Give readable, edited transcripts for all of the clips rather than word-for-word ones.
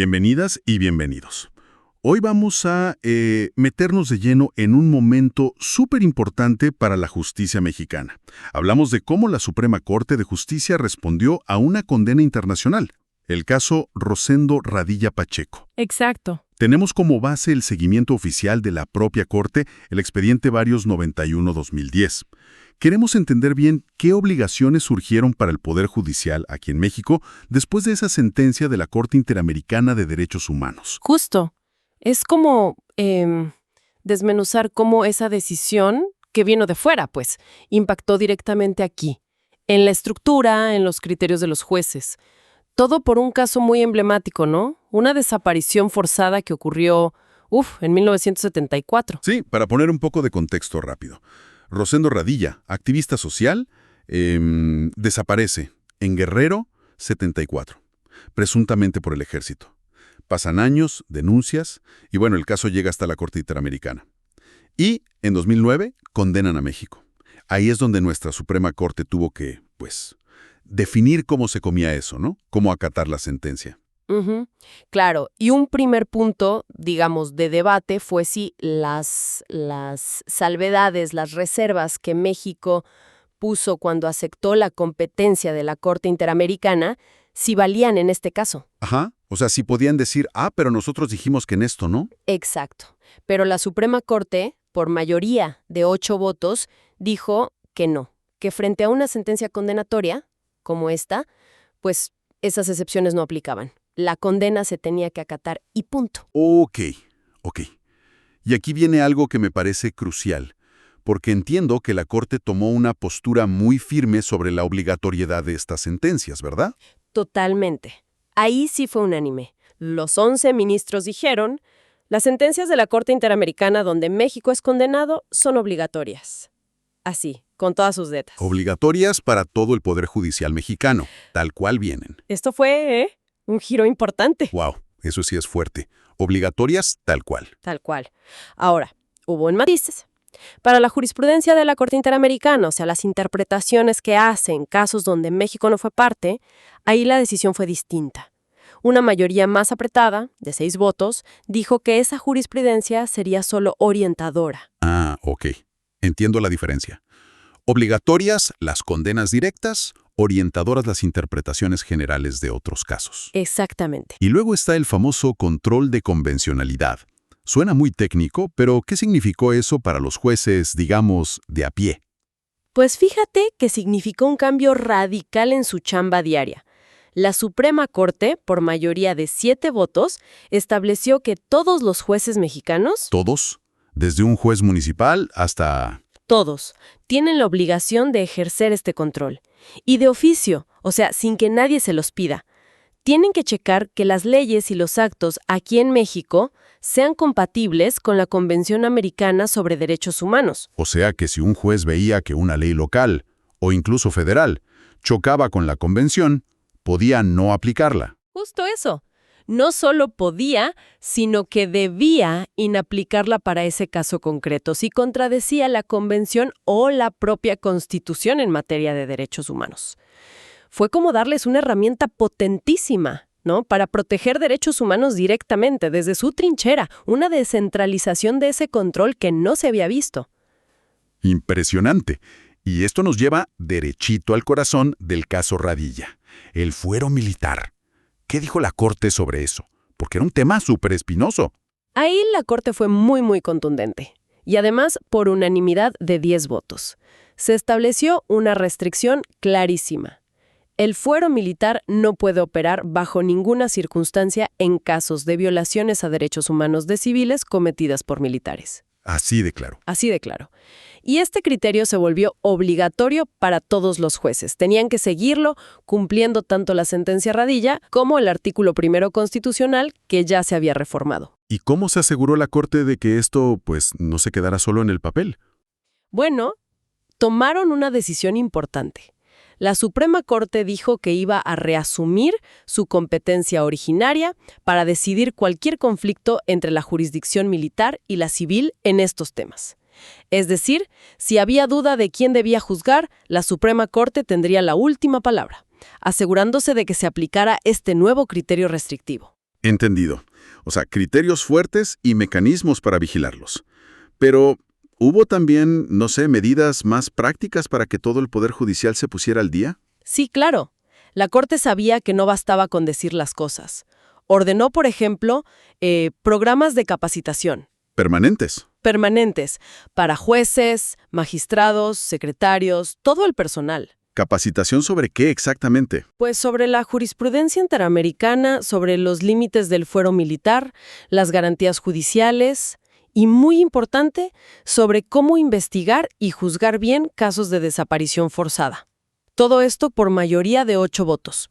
Bienvenidas y bienvenidos. Hoy vamos a meternos de lleno en un momento súper importante para la justicia mexicana. Hablamos de cómo la Suprema Corte de Justicia respondió a una condena internacional, el caso Rosendo Radilla Pacheco. Exacto. Tenemos como base el seguimiento oficial de la propia Corte, el expediente Varios 91-2010. Queremos entender bien qué obligaciones surgieron para el Poder Judicial aquí en México después de esa sentencia de la Corte Interamericana de Derechos Humanos. Justo. Es como desmenuzar cómo esa decisión, que vino de fuera, pues, impactó directamente aquí, en la estructura, en los criterios de los jueces. Todo por un caso muy emblemático, ¿no? Una desaparición forzada que ocurrió, en 1974. Sí, para poner un poco de contexto rápido. Rosendo Radilla, activista social, desaparece en Guerrero, 74, presuntamente por el ejército. Pasan años, denuncias, y bueno, el caso llega hasta la Corte Interamericana. Y en 2009 condenan a México. Ahí es donde nuestra Suprema Corte tuvo que, definir cómo se comía eso, ¿no? Cómo acatar la sentencia. Claro, y un primer punto, digamos, de debate fue si las salvedades, las reservas que México puso cuando aceptó la competencia de la Corte Interamericana, si valían en este caso. Ajá, o sea, si podían decir, pero nosotros dijimos que en esto, ¿no? Exacto, pero la Suprema Corte, por mayoría de 8 votos, dijo que no, que frente a una sentencia condenatoria, como esta, pues esas excepciones no aplicaban. La condena se tenía que acatar y punto. Ok. Y aquí viene algo que me parece crucial, porque entiendo que la Corte tomó una postura muy firme sobre la obligatoriedad de estas sentencias, ¿verdad? Totalmente. Ahí sí fue unánime. Los 11 ministros dijeron, las sentencias de la Corte Interamericana donde México es condenado son obligatorias. Así, con todas sus letras. Obligatorias para todo el Poder Judicial mexicano, tal cual vienen. Esto fue, un giro importante. Wow, eso sí es fuerte. Obligatorias tal cual. Tal cual. Ahora, hubo matices. Para la jurisprudencia de la Corte Interamericana, o sea, las interpretaciones que hace en casos donde México no fue parte, ahí la decisión fue distinta. Una mayoría más apretada, de 6 votos, dijo que esa jurisprudencia sería solo orientadora. Ok. Entiendo la diferencia. Obligatorias las condenas directas, orientadoras las interpretaciones generales de otros casos. Exactamente. Y luego está el famoso control de convencionalidad. Suena muy técnico, pero ¿qué significó eso para los jueces, digamos, de a pie? Pues fíjate que significó un cambio radical en su chamba diaria. La Suprema Corte, por mayoría de 7 votos, estableció que todos los jueces mexicanos, ¿Todos? Desde un juez municipal hasta... todos, tienen la obligación de ejercer este control. Y de oficio, o sea, sin que nadie se los pida. Tienen que checar que las leyes y los actos aquí en México sean compatibles con la Convención Americana sobre Derechos Humanos. O sea que si un juez veía que una ley local, o incluso federal, chocaba con la convención, podía no aplicarla. Justo eso. No solo podía, sino que debía inaplicarla para ese caso concreto, si contradecía la Convención o la propia Constitución en materia de derechos humanos. Fue como darles una herramienta potentísima, ¿no? Para proteger derechos humanos directamente, desde su trinchera, una descentralización de ese control que no se había visto. Impresionante. Y esto nos lleva derechito al corazón del caso Radilla, el fuero militar. ¿Qué dijo la Corte sobre eso? Porque era un tema súper espinoso. Ahí la Corte fue muy contundente. Y además, por unanimidad de 10 votos. Se estableció una restricción clarísima. El fuero militar no puede operar bajo ninguna circunstancia en casos de violaciones a derechos humanos de civiles cometidas por militares. Así de claro. Así de claro. Y este criterio se volvió obligatorio para todos los jueces. Tenían que seguirlo, cumpliendo tanto la sentencia Radilla como el artículo 1 constitucional que ya se había reformado. ¿Y cómo se aseguró la Corte de que esto, no se quedara solo en el papel? Bueno, tomaron una decisión importante. La Suprema Corte dijo que iba a reasumir su competencia originaria para decidir cualquier conflicto entre la jurisdicción militar y la civil en estos temas. Es decir, si había duda de quién debía juzgar, la Suprema Corte tendría la última palabra, asegurándose de que se aplicara este nuevo criterio restrictivo. Entendido. O sea, criterios fuertes y mecanismos para vigilarlos. Pero, ¿hubo también, no sé, medidas más prácticas para que todo el Poder Judicial se pusiera al día? Sí, claro. La Corte sabía que no bastaba con decir las cosas. Ordenó, por ejemplo, programas de capacitación Permanentes. permanentes para jueces, magistrados, secretarios, todo el personal. ¿Capacitación sobre qué exactamente? Pues sobre la jurisprudencia interamericana, sobre los límites del fuero militar, las garantías judiciales y, muy importante, sobre cómo investigar y juzgar bien casos de desaparición forzada. Todo esto por mayoría de 8 votos.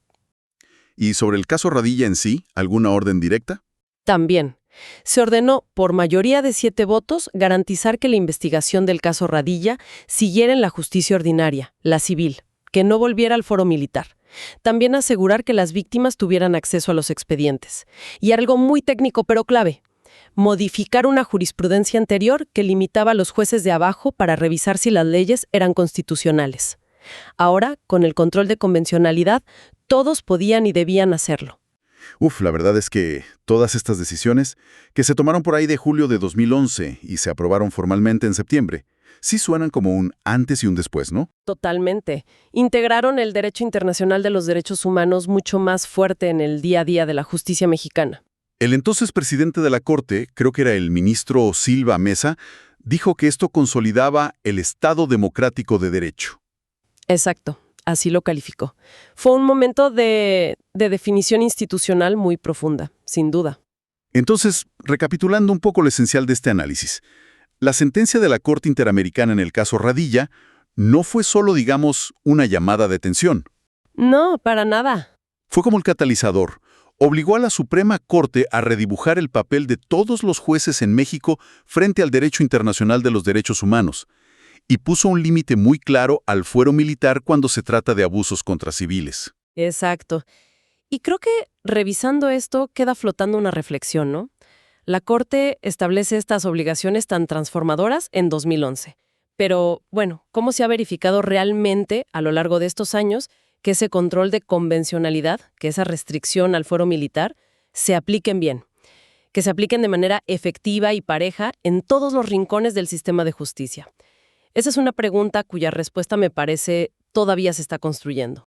¿Y sobre el caso Radilla en sí, alguna orden directa? También, se ordenó por mayoría de 7 votos garantizar que la investigación del caso Radilla siguiera en la justicia ordinaria, la civil, que no volviera al foro militar. También asegurar que las víctimas tuvieran acceso a los expedientes. Y algo muy técnico pero clave, modificar una jurisprudencia anterior que limitaba a los jueces de abajo para revisar si las leyes eran constitucionales. Ahora, con el control de convencionalidad, todos podían y debían hacerlo. La verdad es que todas estas decisiones, que se tomaron por ahí de julio de 2011 y se aprobaron formalmente en septiembre, sí suenan como un antes y un después, ¿no? Totalmente. Integraron el derecho internacional de los derechos humanos mucho más fuerte en el día a día de la justicia mexicana. El entonces presidente de la Corte, creo que era el ministro Silva Mesa, dijo que esto consolidaba el Estado democrático de derecho. Exacto, así lo calificó. Fue un momento de definición institucional muy profunda, sin duda. Entonces, recapitulando un poco lo esencial de este análisis, la sentencia de la Corte Interamericana en el caso Radilla no fue solo, digamos, una llamada de atención. No, para nada. Fue como el catalizador. Obligó a la Suprema Corte a redibujar el papel de todos los jueces en México frente al derecho internacional de los derechos humanos y puso un límite muy claro al fuero militar cuando se trata de abusos contra civiles. Exacto. Y creo que revisando esto queda flotando una reflexión, ¿no? La Corte establece estas obligaciones tan transformadoras en 2011. Pero, bueno, ¿cómo se ha verificado realmente a lo largo de estos años que ese control de convencionalidad, que esa restricción al fuero militar, se apliquen bien? Que se apliquen de manera efectiva y pareja en todos los rincones del sistema de justicia. Esa es una pregunta cuya respuesta me parece todavía se está construyendo.